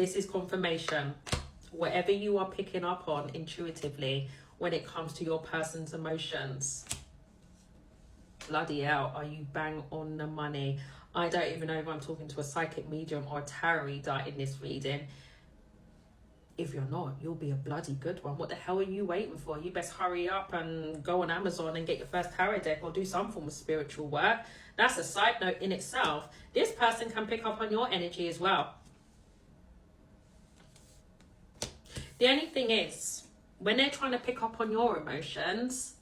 this is confirmation. Whatever you are picking up on intuitively when it comes to your person's emotions, bloody hell, are you bang on the money? I don't even know if I'm talking to a psychic medium or a tarot reader in this reading. If you're not, you'll be a bloody good one. What the hell are you waiting for? You best hurry up and go on Amazon and get your first tarot deck or do some form of spiritual work. That's a side note in itself. This person can pick up on your energy as well. The only thing is, when they're trying to pick up on your emotions,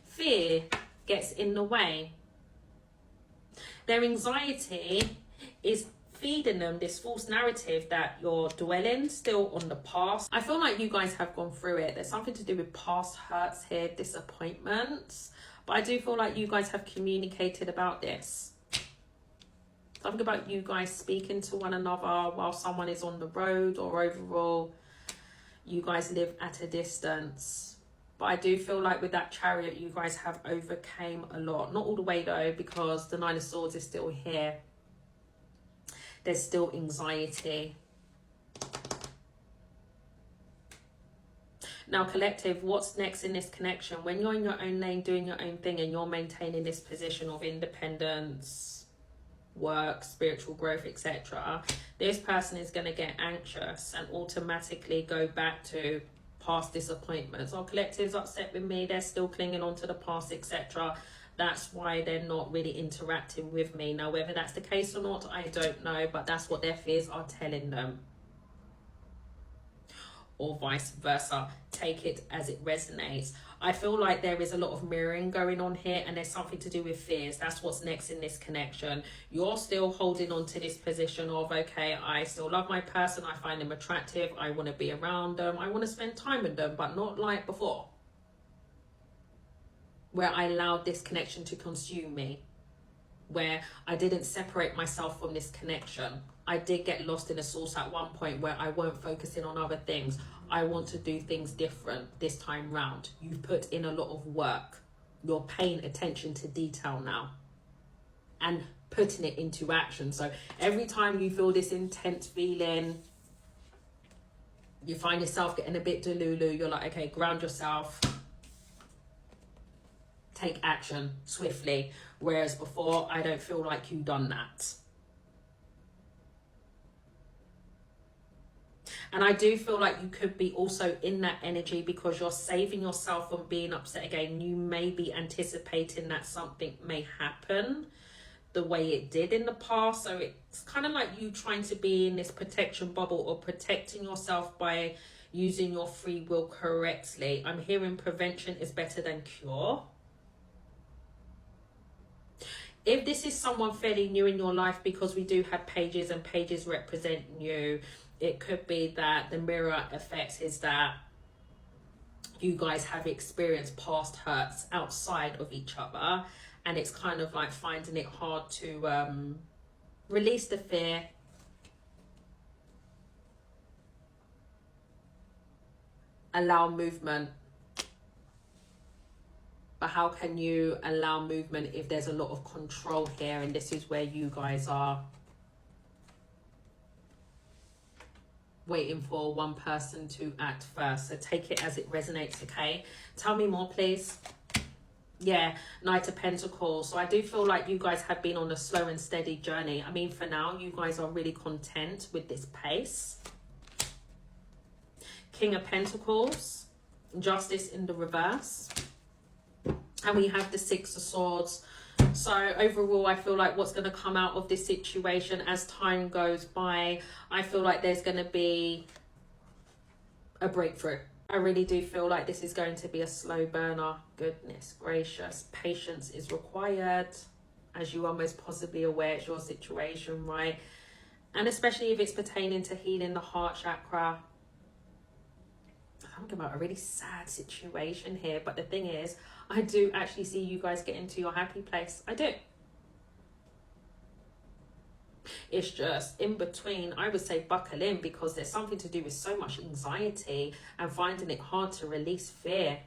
fear gets in the way. Their anxiety is feeding them this false narrative that you're dwelling still on the past. I feel like you guys have gone through it. There's something to do with past hurts here, disappointments. But I do feel like you guys have communicated about this. Something about you guys speaking to one another while someone is on the road, or overall, you guys live at a distance. But I do feel like with that Chariot, you guys have overcame a lot. Not all the way though, because the Nine of Swords is still here. There's still anxiety. Now, collective, what's next in this connection? When you're in your own lane, doing your own thing, and you're maintaining this position of independence, work, spiritual growth, etc., this person is going to get anxious and automatically go back to past disappointments. Or collective's upset with me, they're still clinging on to the past, etc. That's why they're not really interacting with me. Now, whether that's the case or not, I don't know, but that's what their fears are telling them. Or vice versa. Take it as it resonates. I feel like there is a lot of mirroring going on here, and there's something to do with fears. That's what's next in this connection. You're still holding on to this position of, okay, I still love my person, I find them attractive, I want to be around them, I want to spend time with them, but not like before, where I allowed this connection to consume me, where I didn't separate myself from this connection. I did get lost in a source at one point where I weren't focusing on other things. I want to do things different this time round. You've put in a lot of work. You're paying attention to detail now and putting it into action. So every time you feel this intense feeling, you find yourself getting a bit delulu, you're like, okay, ground yourself. Take action swiftly. Whereas before, I don't feel like you've done that. And I do feel like you could be also in that energy because you're saving yourself from being upset again. You may be anticipating that something may happen the way it did in the past. So it's kind of like you trying to be in this protection bubble or protecting yourself by using your free will correctly. I'm hearing prevention is better than cure. If this is someone fairly new in your life, because we do have pages and pages represent you, it could be that the mirror effect is that you guys have experienced past hurts outside of each other, and it's kind of like finding it hard to release the fear, allow movement. But how can you allow movement if there's a lot of control here? And this is where you guys are waiting for one person to act first. So take it as it resonates, okay? Tell me more, please. Yeah, Knight of Pentacles. So I do feel like you guys have been on a slow and steady journey. I mean, for now, you guys are really content with this pace. King of Pentacles. Justice in the reverse. And we have the Six of Swords. So overall, I feel like what's going to come out of this situation as time goes by, I feel like there's going to be a breakthrough. I really do feel like this is going to be a slow burner. Goodness gracious. Patience is required. As you are most possibly aware, it's your situation, right? And especially if it's pertaining to healing the heart chakra. I'm talking about a really sad situation here. But the thing is, I do actually see you guys get into your happy place. I do. It's just in between, I would say buckle in, because there's something to do with so much anxiety and finding it hard to release fear.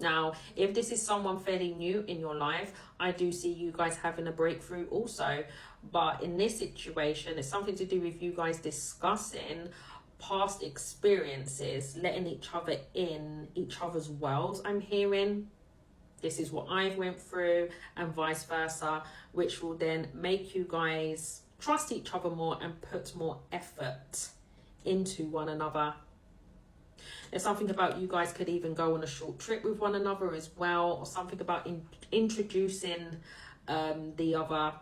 Now, if this is someone fairly new in your life, I do see you guys having a breakthrough also. But in this situation, it's something to do with you guys discussing past experiences, letting each other in each other's worlds. I'm hearing this is what I've went through and vice versa, which will then make you guys trust each other more and put more effort into one another. There's something about you guys could even go on a short trip with one another as well, or something about introducing the other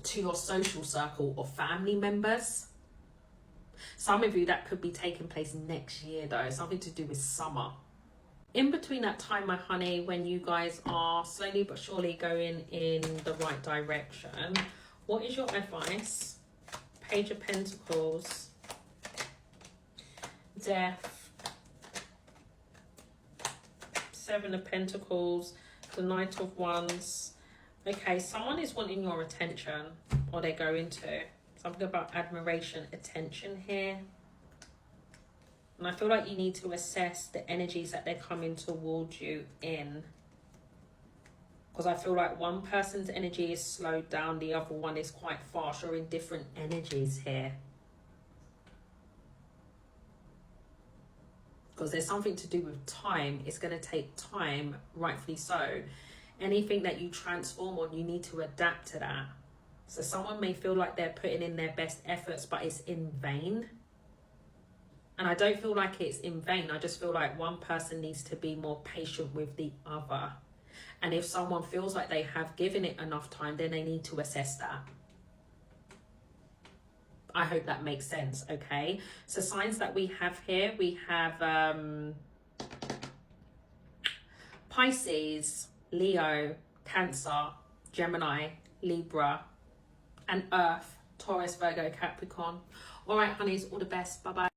to your social circle or family members. Some of you, that could be taking place next year though, something to do with summer. In between that time, my honey, when you guys are slowly but surely going in the right direction, what is your advice? Page of Pentacles, Death, Seven of Pentacles, the Knight of Wands. Okay, someone is wanting your attention, or they're going to. Something about admiration, attention here. And I feel like you need to assess the energies that they're coming towards you in. Because I feel like one person's energy is slowed down, the other one is quite fast. You're in different energies here. Because there's something to do with time. It's going to take time, rightfully so. Anything that you transform on, you need to adapt to that. So someone may feel like they're putting in their best efforts, but it's in vain. And I don't feel like it's in vain. I just feel like one person needs to be more patient with the other. And if someone feels like they have given it enough time, then they need to assess that. I hope that makes sense, okay? So signs that we have here, we have Pisces, Leo, Cancer, Gemini, Libra, and Earth, Taurus, Virgo, Capricorn. All right, honeys, all the best. Bye-bye.